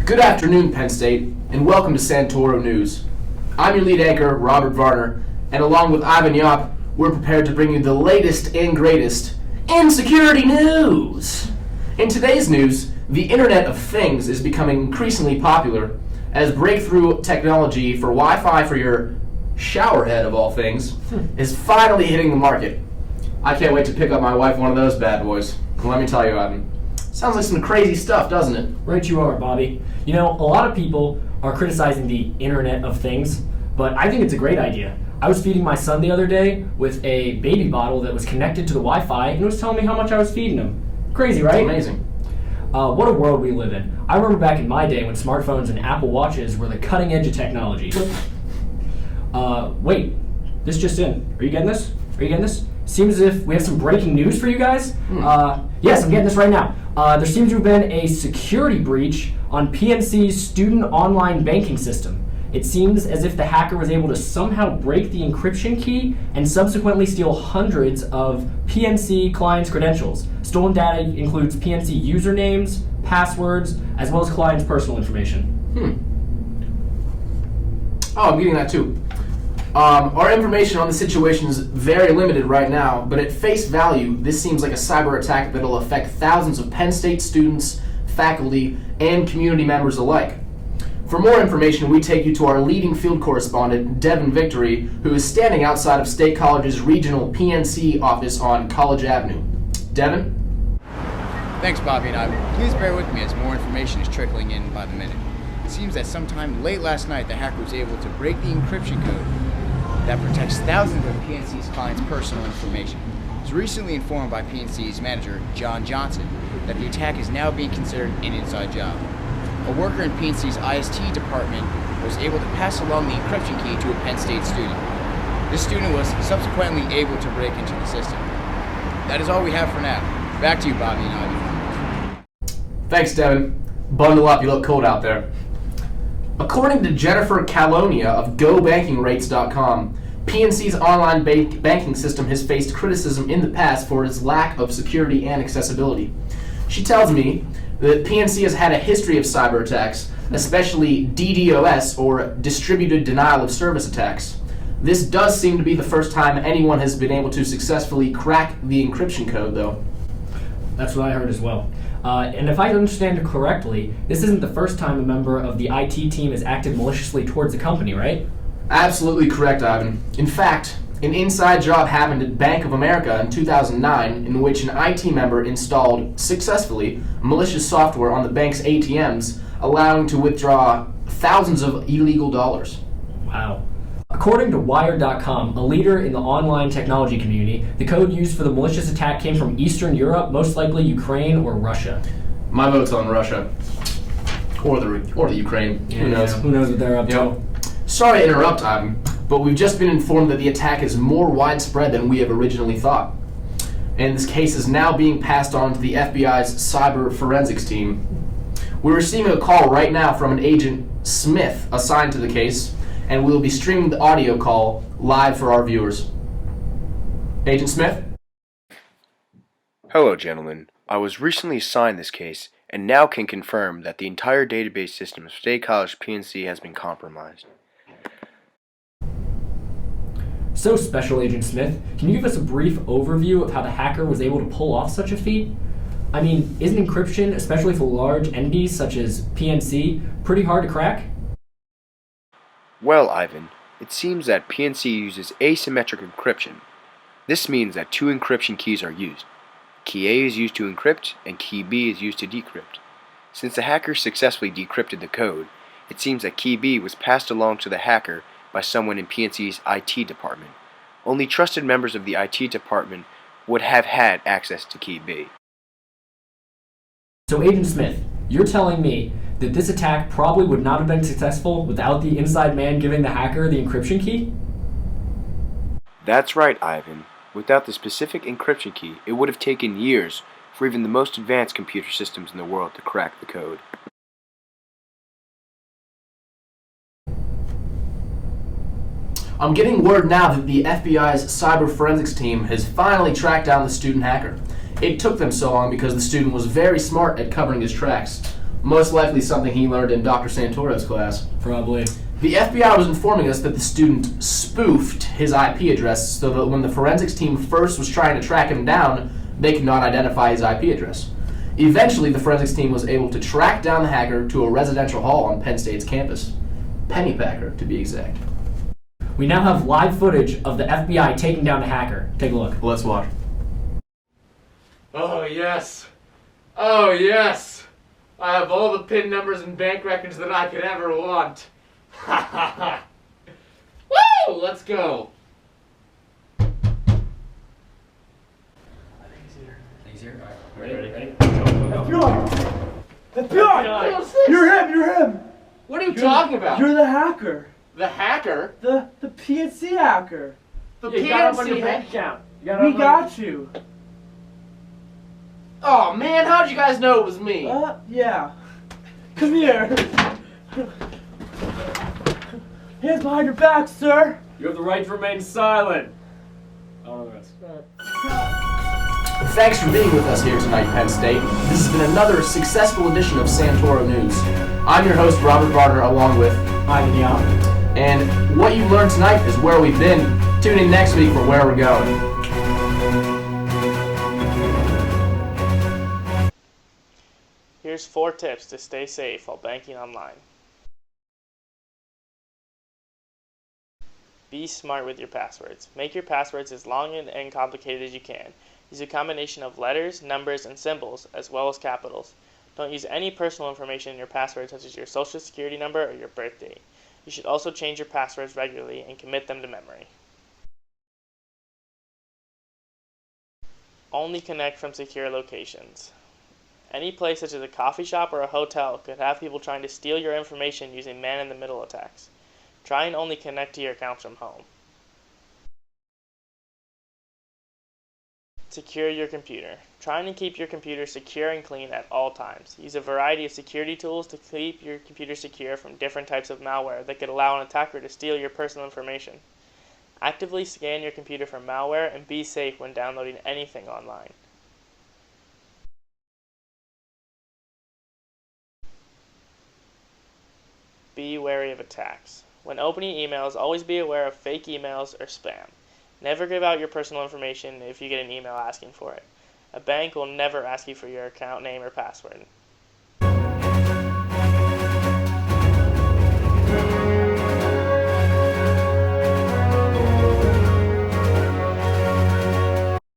Good afternoon, Penn State, and welcome to Santoro News. I'm your lead anchor, Robert Varner, and along with Ivan Yop, we're prepared to bring you the latest and greatest in security news. In today's news, the Internet of Things is becoming increasingly popular as breakthrough technology for Wi-Fi for your showerhead, of all things, is finally hitting the market. I can't wait to pick up my wife one of those bad boys. Let me tell you, Ivan. Sounds like some crazy stuff, doesn't it? Right you are, Bobby. You know, a lot of people are criticizing the Internet of Things, but I think it's a great idea. I was feeding my son the other day with a baby bottle that was connected to the Wi-Fi, and it was telling me how much I was feeding him. Crazy, right? It's amazing. What a world we live in. I remember back in my day when smartphones and Apple Watches were the cutting edge of technology. Wait, this just in. Are you getting this? Seems as if we have some breaking news for you guys. Yes, I'm getting this right now. There seems to have been a security breach on PNC's student online banking system. It seems as if the hacker was able to somehow break the encryption key and subsequently steal hundreds of PNC clients' credentials. Stolen data includes PNC usernames, passwords, as well as clients' personal information. Oh, I'm getting that too. Our information on the situation is very limited right now, but at face value, this seems like a cyber attack that'll affect thousands of Penn State students, faculty, and community members alike. For more information, we take you to our leading field correspondent, Devin Victory, who is standing outside of State College's regional PNC office on College Avenue. Devin? Thanks, Bobby and I. Please bear with me as more information is trickling in by the minute. It seems that sometime late last night, the hacker was able to break the encryption code that protects thousands of PNC's clients' personal information. I was recently informed by PNC's manager, John Johnson, that the attack is now being considered an inside job. A worker in PNC's IST department was able to pass along the encryption key to a Penn State student. This student was subsequently able to break into the system. That is all we have for now. Back to you, Bobby and Ivy. Thanks, Devin. Bundle up, you look cold out there. According to Jennifer Calonia of GoBankingRates.com, PNC's online banking system has faced criticism in the past for its lack of security and accessibility. She tells me that PNC has had a history of cyber attacks, especially DDoS, or Distributed Denial of Service attacks. This does seem to be the first time anyone has been able to successfully crack the encryption code, though. That's what I heard as well. And if I understand it correctly, this isn't the first time a member of the IT team has acted maliciously towards the company, right? Absolutely correct, Ivan. In fact, an inside job happened at Bank of America in 2009 in which an IT member installed, successfully, malicious software on the bank's ATMs, allowing to withdraw thousands of illegal dollars. Wow. According to Wired.com, a leader in the online technology community, the code used for the malicious attack came from Eastern Europe, most likely Ukraine or Russia. My vote's on Russia. Or the Ukraine. Yeah, Who knows? Who knows what they're up to? Sorry to interrupt, Ivan, but we've just been informed that the attack is more widespread than we have originally thought. And this case is now being passed on to the FBI's cyber forensics team. We're receiving a call right now from an Agent Smith assigned to the case, and we'll be streaming the audio call live for our viewers. Agent Smith? Hello, gentlemen. I was recently assigned this case, and now can confirm that the entire database system of State College PNC has been compromised. So, Special Agent Smith, can you give us a brief overview of how the hacker was able to pull off such a feat? I mean, isn't encryption, especially for large entities such as PNC, pretty hard to crack? Well, Ivan, it seems that PNC uses asymmetric encryption. This means that two encryption keys are used. Key A is used to encrypt, and key B is used to decrypt. Since the hacker successfully decrypted the code, it seems that key B was passed along to the hacker by someone in PNC's IT department. Only trusted members of the IT department would have had access to key B. So, Agent Smith, you're telling me that this attack probably would not have been successful without the inside man giving the hacker the encryption key? That's right, Ivan. Without the specific encryption key, it would have taken years for even the most advanced computer systems in the world to crack the code. I'm getting word now that the FBI's cyber forensics team has finally tracked down the student hacker. It took them so long because the student was very smart at covering his tracks. Most likely something he learned in Dr. Santoro's class. Probably. The FBI was informing us that the student spoofed his IP address so that when the forensics team first was trying to track him down, they could not identify his IP address. Eventually, the forensics team was able to track down the hacker to a residential hall on Penn State's campus. Pennypacker, to be exact. We now have live footage of the FBI taking down the hacker. Take a look. Let's watch. Oh, yes. Oh, yes. I have all the PIN numbers and bank records that I could ever want. Ha ha ha. Woo! Let's go. He's here. All right. Ready? FBI! You're him! What are you talking about? You're the hacker. The hacker? The PNC hacker. The You got up on your PNC bank hacker? account. We got you. Oh, man, how'd you guys know it was me? Yeah. Come here. Hands behind your back, sir. You have the right to remain silent. I don't know the rest. Thanks for being with us here tonight, Penn State. This has been another successful edition of Santoro News. I'm your host, Robert Varner, along with Ivan Yop. And what you learned tonight is where we've been. Tune in next week for where we're going. Here's 4 tips to stay safe while banking online. Be smart with your passwords. Make your passwords as long and complicated as you can. Use a combination of letters, numbers, and symbols, as well as capitals. Don't use any personal information in your password, such as your social security number or your birth date. You should also change your passwords regularly and commit them to memory. Only connect from secure locations. Any place such as a coffee shop or a hotel could have people trying to steal your information using man-in-the-middle attacks. Try and only connect to your accounts from home. Secure your computer. Try and keep your computer secure and clean at all times. Use a variety of security tools to keep your computer secure from different types of malware that could allow an attacker to steal your personal information. Actively scan your computer for malware and be safe when downloading anything online. Be wary of attacks. When opening emails, always be aware of fake emails or spam. Never give out your personal information if you get an email asking for it. A bank will never ask you for your account name or password.